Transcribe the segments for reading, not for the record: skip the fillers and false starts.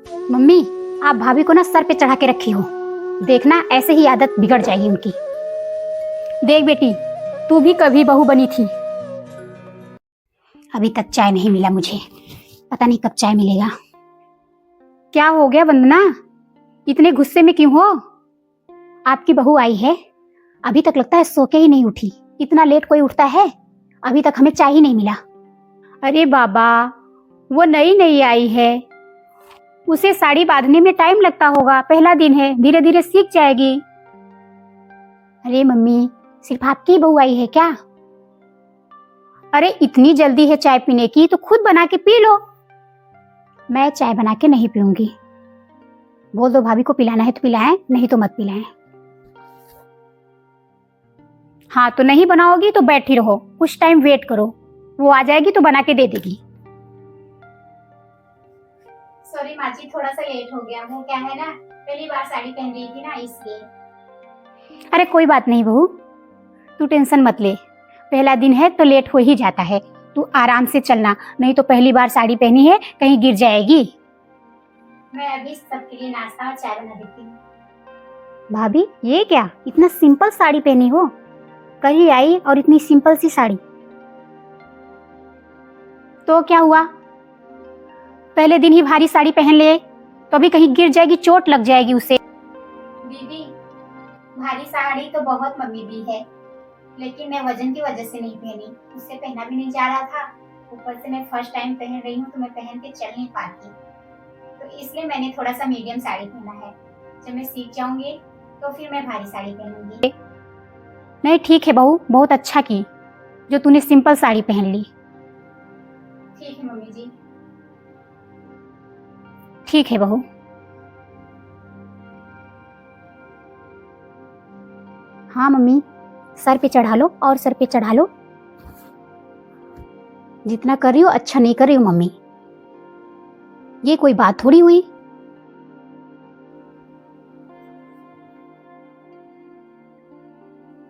Mummy, आप भाभी को ना सर पे चढ़ा के रखी हो। देखना ऐसे ही आदत बिगड़ जाएगी उनकी। देख बेटी, तू भी कभी बहू बनी थी। अभी तक चाय नहीं मिला मुझे, पता नहीं कब चाय मिलेगा। क्या हो गया वंदना, इतने गुस्से में क्यों हो? आपकी बहू आई है, अभी तक लगता है सो के ही नहीं उठी। इतना लेट कोई उठता है? अभी तक हमें चाय ही नहीं मिला। अरे बाबा, वो नई नई आई है, उसे साड़ी बांधने में टाइम लगता होगा। पहला दिन है, धीरे धीरे सीख जाएगी। अरे मम्मी, सिर्फ आपकी बहू आई है क्या? अरे इतनी जल्दी है चाय पीने की तो खुद बना के पी लो। मैं चाय बना के नहीं पीऊंगी। बोल दो भाभी को पिलाना है तो पिलाएं, नहीं तो मत पिलाएं। हाँ तो नहीं बनाओगी तो बैठी रहो, कुछ टाइम वेट करो, वो आ जाएगी तो बना के दे देगी। सॉरी माँ जी, थोड़ा सा लेट हो गया। वो क्या है ना, पहली बार साड़ी पहन रही थी ना, इसलिए। अरे कोई बात नहीं बहू, तू टेंशन मत ले। पहला दिन है तो लेट हो ही जाता है। तू आराम से चलना, नहीं तो पहली बार साड़ी पहनी है, कहीं गिर जाएगी। मैं अभी सबके लिए नाश्ता और चाय बना देती हूँ। भाभी ये क्या, इतना सिंपल साड़ी पहनी हो? कल ही आई और इतनी सिंपल सी साड़ी। तो क्या हुआ, पहले दिन ही भारी साड़ी पहन ले तो अभी कहीं गिर जाएगी, चोट लग जाएगी उसे। दीदी, भारी साड़ी तो बहुत मम्मी दी है, लेकिन मैं वजन की वजह से नहीं पहनी, उससे पहना भी नहीं जा रहा था। ऊपर से मैं फर्स्ट टाइम पहन रही हूँ तो मैं पहन के चल नहीं पाती, तो इसलिए मैंने थोड़ा सा मीडियम साड़ी पहना है। जब मैं सीख जाऊंगी तो फिर मैं भारी साड़ी पहनूंगी। नहीं ठीक है बहू, बहुत अच्छा की जो तूने सिंपल साड़ी पहन ली। ठीक है मम्मी जी। ठीक है बहू। हाँ मम्मी, सर पे चढ़ा लो और सर पे चढ़ा लो। जितना कर रही हो अच्छा नहीं कर रही हो मम्मी, ये कोई बात थोड़ी हुई।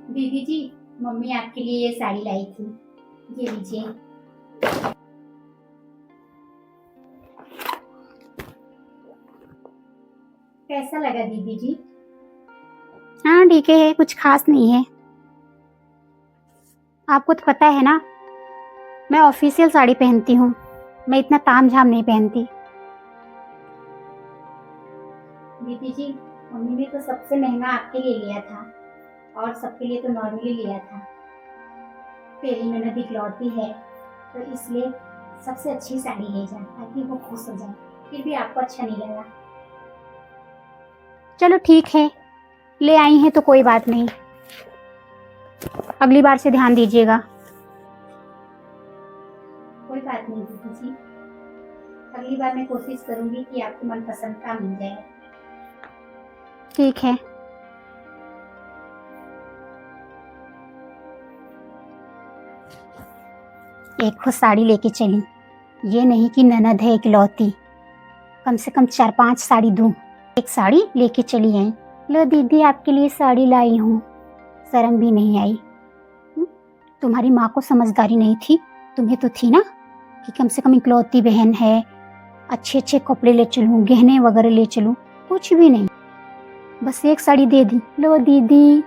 दीदी जी, मम्मी आपके लिए ये साड़ी लाई थी, ये लीजिए। कैसा लगा दीदी जी? हाँ ठीक है, कुछ खास नहीं है। आपको तो पता है ना, मैं ऑफिशियल साड़ी पहनती हूँ, मैं इतना ताम झाम नहीं पहनती। दीदी जी, मम्मी ने तो सबसे महंगा आपके लिए लिया था और सबके लिए तो नॉर्मली लिया था। तेरी ननद इकलौती है तो इसलिए सबसे अच्छी साड़ी ले जा, ताकि वो खुश हो जाए। फिर भी आपको अच्छा नहीं लगा? चलो ठीक है, ले आई हैं तो कोई बात नहीं, अगली बार से ध्यान दीजिएगा। कोई बात नहीं दीदी जी, अगली बार मैं कोशिश करूंगी कि आपको मनपसंद का मिल जाए। ठीक है। एक खुद साड़ी लेके चली, ये नहीं कि ननद है इकलौती, कम से कम 4-5 साड़ी दूं। एक साड़ी लेके चली आई, लो दीदी आपके लिए साड़ी लाई हूँ। शर्म भी नहीं आई। तुम्हारी माँ को समझदारी नहीं थी, तुम्हें तो थी ना कि कम से कम इकलौती बहन है, अच्छे अच्छे कपड़े ले चलूँ, गहने वगैरह ले चलूँ। कुछ भी नहीं, बस एक साड़ी दे दी, लो दीदी।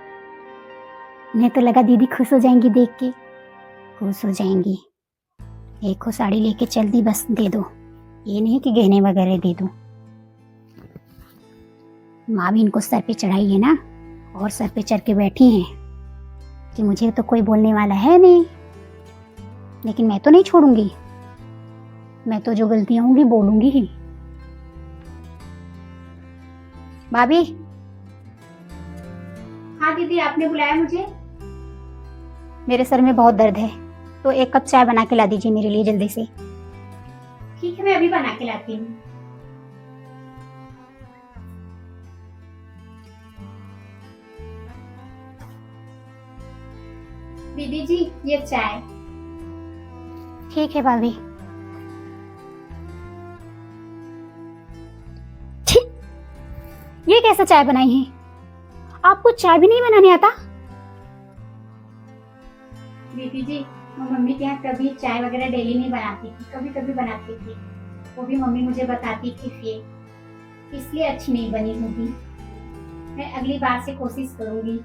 उन्हें तो लगा दीदी खुश हो जाएंगी, देख के खुश हो जाएंगी। एक को साड़ी लेके चल दी, बस दे दो, ये नहीं कि गहने वगैरह दे दो। माँ भी इनको सर पे चढ़ाई है ना, और सर पे चढ़ के बैठी हैं कि मुझे तो कोई बोलने वाला है नहीं, लेकिन मैं तो नहीं छोड़ूंगी। मैं तो जो गलतियां होंगी बोलूंगी ही। भाभी। हाँ दीदी, आपने बुलाया मुझे? मेरे सर में बहुत दर्द है, तो एक कप चाय बना के ला दीजिए मेरे लिए जल्दी से। ठीक है, मैं अभी बना के लाती हूँ। दीदी जी, ये चाय। ठीक है भाभी। ये कैसा चाय बनाई है? आपको चाय भी नहीं बनाने आता? दीदी जी, मैं मम्मी के यहाँ कभी चाय वगैरह डेली नहीं बनाती थी, कभी कभी बनाती थी, वो भी मम्मी मुझे बताती थी फिर। इसलिए अच्छी नहीं बनी होगी। मैं अगली बार से कोशिश करूंगी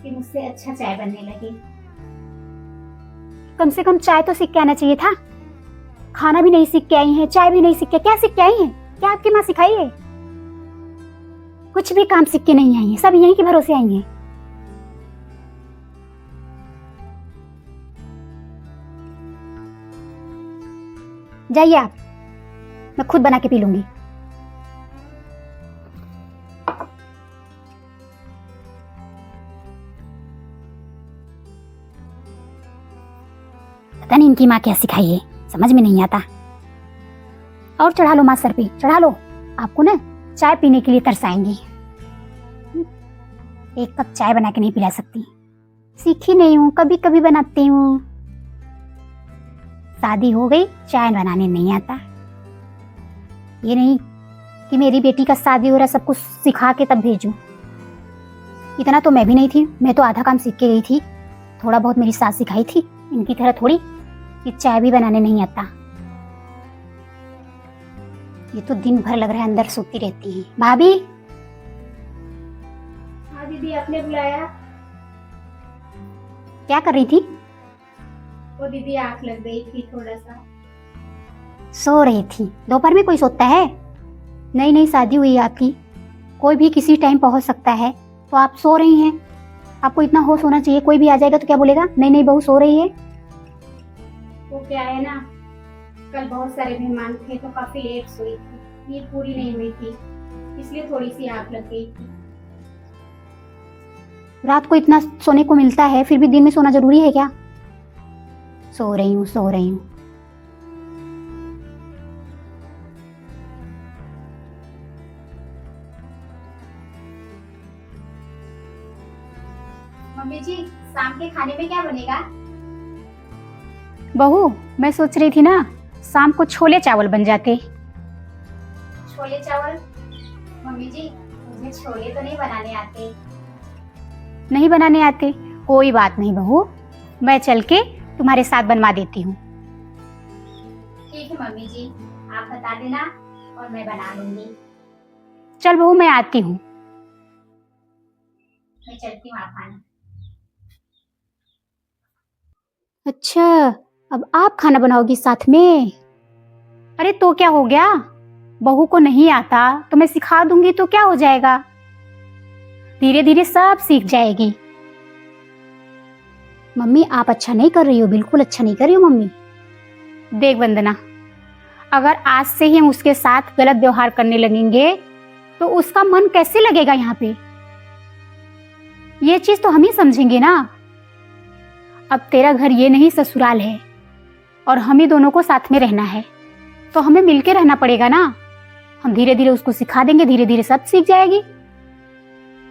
कि मुझसे अच्छा चाय बनने लगे। कम से कम चाय तो सीख के आना चाहिए था। खाना भी नहीं सीख के आई हैं, चाय भी नहीं सीख के, क्या सीख के आई हैं? क्या आपकी माँ सिखाई है? कुछ भी काम सीख के नहीं आई है, सब यहीं के भरोसे आई हैं। जाइए आप, मैं खुद बना के पी लूंगी। पता नहीं इनकी माँ क्या सिखाई है, समझ में नहीं आता। और चढ़ा लो माँ सर पे, चढ़ा लो। आपको ना चाय पीने के लिए तरसाएंगी। एक कप चाय बना के नहीं पिला सकती, सीखी नहीं हूँ, कभी कभी बनाती हूँ। शादी हो गई, चाय बनाने नहीं आता। ये नहीं कि मेरी बेटी का शादी हो रहा, सब कुछ सिखा के तब भेजूं। इतना तो मैं भी नहीं थी, मैं तो आधा काम सीख के गई थी। थोड़ा बहुत मेरी सास सिखाई थी, इनकी तरह थोड़ी कि चाय भी बनाने नहीं आता। ये तो दिन भर लग रहा है अंदर सोती रहती है। भाभी। हाँ दीदी, आपने बुलाया? क्या कर रही थी? वो दीदी आंख लग गई थी थोड़ा सा। सो रही थी? दोपहर में कोई सोता है? नई नई शादी हुई है आपकी, कोई भी किसी टाइम पहुंच सकता है, तो आप सो रही हैं। आपको इतना होश होना चाहिए, कोई भी आ जाएगा तो क्या बोलेगा, नई नई बहू सो रही है। वो क्या है ना, कल बहुत सारे मेहमान थे तो काफी लेट सोई थी, नींद पूरी नहीं हुई थी, इसलिए थोड़ी सी आंख लग गई थी। रात को इतना सोने को मिलता है, फिर भी दिन में सोना जरूरी है क्या? सो रही हूँ, सो रही हूँ। मम्मी जी, शाम के खाने में क्या बनेगा? बहू, मैं सोच रही थी ना शाम को छोले चावल बन जाते। छोले चावल? मम्मी जी, मुझे छोले तो नहीं बनाने आते। नहीं बनाने आते? कोई बात नहीं बहू, मैं चल के तुम्हारे साथ बनवा देती हूँ। ठीक है मम्मी जी, आप बता देना और मैं बना लूंगी। चल बहू, मैं आती हूँ। मैं चलती हूँ, आप आना। अच्छा, अब आप खाना बनाओगी साथ में? अरे तो क्या हो गया, बहू को नहीं आता तो मैं सिखा दूंगी, तो क्या हो जाएगा, धीरे धीरे सब सीख जाएगी। मम्मी आप अच्छा नहीं कर रही हो, बिल्कुल अच्छा नहीं कर रही हो मम्मी। देख वंदना, अगर आज से ही हम उसके साथ गलत व्यवहार करने लगेंगे तो उसका मन कैसे लगेगा यहाँ पे। ये चीज तो हम ही समझेंगे ना। अब तेरा घर ये नहीं ससुराल है, और हम ही दोनों को साथ में रहना है, तो हमें मिलके रहना पड़ेगा ना। हम धीरे धीरे उसको सिखा देंगे, धीरे धीरे सब सीख जाएगी।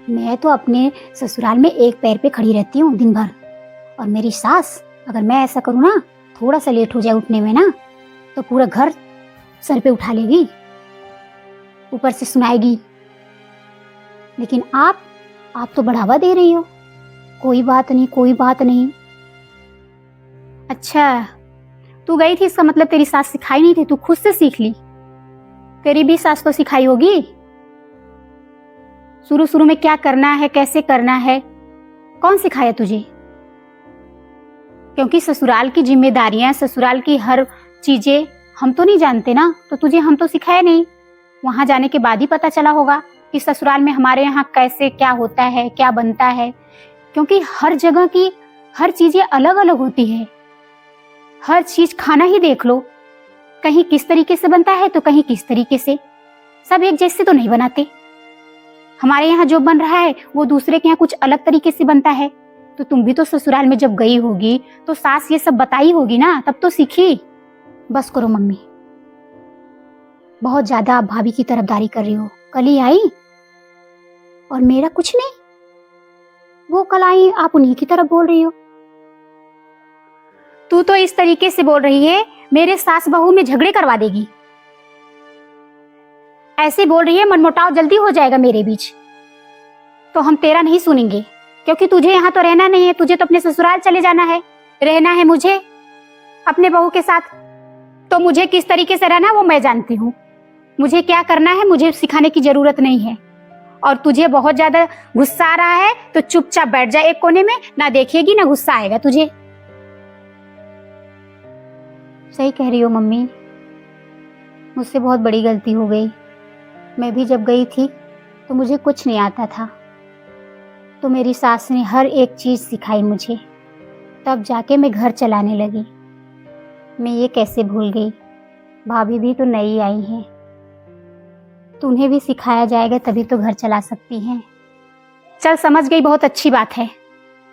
मैं तो अपने ससुराल में एक पैर पे खड़ी रहती हूँ दिन भर, और मेरी सास, अगर मैं ऐसा करूँ ना, थोड़ा सा लेट हो जाए उठने में ना, तो पूरा घर सर पे उठा लेगी, ऊपर से सुनाएगी। लेकिन आप तो बढ़ावा दे रही हो, कोई बात नहीं, कोई बात नहीं। अच्छा, तू गई थी इसका मतलब तेरी सास सिखाई नहीं थी, तू खुद से सीख ली। तेरी भी सास तो सिखाई होगी। शुरू शुरू में क्या करना है, कैसे करना है, कौन सिखाया तुझे? क्योंकि ससुराल की जिम्मेदारियां, ससुराल की हर चीजें हम तो नहीं जानते ना, तो तुझे हम तो सिखाए नहीं। वहां जाने के बाद ही पता चला होगा कि ससुराल में हमारे यहाँ कैसे क्या होता है, क्या बनता है। क्योंकि हर जगह की हर चीजें अलग अलग होती है। हर चीज, खाना ही देख लो, कहीं किस तरीके से बनता है तो कहीं किस तरीके से, सब एक जैसे तो नहीं बनाते। हमारे यहाँ जो बन रहा है वो दूसरे के यहाँ कुछ अलग तरीके से बनता है। तो तुम भी तो ससुराल में जब गई होगी तो सास ये सब बताई होगी ना, तब तो सीखी। बस करो मम्मी, बहुत ज्यादा आप भाभी की तरफदारी कर रही हो। कल ही आई और मेरा कुछ नहीं, वो कल आई, आप उन्हीं की तरफ बोल रही हो। तू तो इस तरीके से बोल रही है मेरे सास बहू में झगड़े करवा देगी, ऐसे बोल रही है मनमुटाव जल्दी हो जाएगा मेरे बीच। तो हम तेरा नहीं सुनेंगे, क्योंकि तुझे यहाँ तो रहना नहीं है, तुझे तो अपने ससुराल चले जाना है। रहना है मुझे अपने बहू के साथ, तो मुझे किस तरीके से रहना है वो मैं जानती हूँ। मुझे क्या करना है मुझे सिखाने की जरूरत नहीं है। और तुझे बहुत ज्यादा गुस्सा आ रहा है तो चुपचाप बैठ जा एक कोने में, ना देखेगी ना गुस्सा आएगा तुझे। सही कह रही हो मम्मी, मुझसे बहुत बड़ी गलती हो गई। मैं भी जब गई थी तो मुझे कुछ नहीं आता था, तो मेरी सास ने हर एक चीज़ सिखाई मुझे, तब जाके मैं घर चलाने लगी। मैं ये कैसे भूल गई, भाभी भी तो नई आई हैं, तो उन्हें भी सिखाया जाएगा तभी तो घर चला सकती हैं। चल समझ गई, बहुत अच्छी बात है।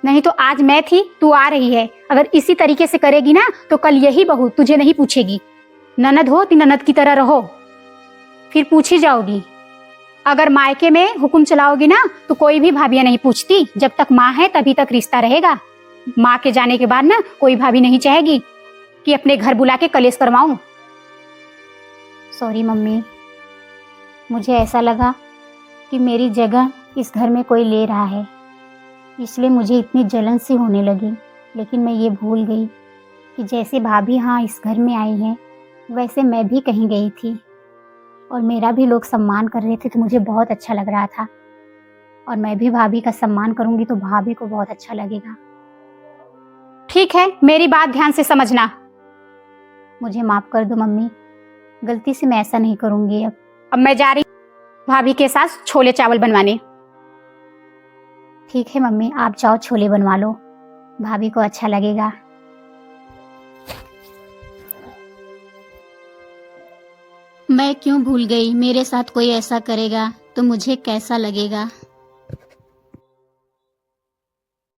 नहीं तो आज मैं थी, तू आ रही है। अगर इसी तरीके से करेगी ना तो कल यही बहू तुझे नहीं पूछेगी। ननद हो तो ननद की तरह रहो, फिर पूछी जाओगी। अगर मायके में हुक्म चलाओगी ना तो कोई भी भाभियां नहीं पूछती। जब तक माँ है तभी तक रिश्ता रहेगा। माँ के जाने के बाद ना कोई भाभी नहीं चाहेगी कि अपने घर बुला के कलेश करवाऊं। सॉरी मम्मी, मुझे ऐसा लगा कि मेरी जगह इस घर में कोई ले रहा है, इसलिए मुझे इतनी जलन सी होने लगी। लेकिन मैं ये भूल गई कि जैसे भाभी हाँ इस घर में आई हैं, वैसे मैं भी कहीं गई थी और मेरा भी लोग सम्मान कर रहे थे, तो मुझे बहुत अच्छा लग रहा था। और मैं भी भाभी का सम्मान करूंगी तो भाभी को बहुत अच्छा लगेगा। ठीक है, मेरी बात ध्यान से समझना। मुझे माफ कर दो मम्मी, गलती से मैं ऐसा नहीं करूंगी। अब मैं जा रही भाभी के साथ छोले चावल बनवाने। ठीक है मम्मी, आप जाओ छोले बनवा लो, भाभी को अच्छा लगेगा। मैं क्यों भूल गई, मेरे साथ कोई ऐसा करेगा तो मुझे कैसा लगेगा।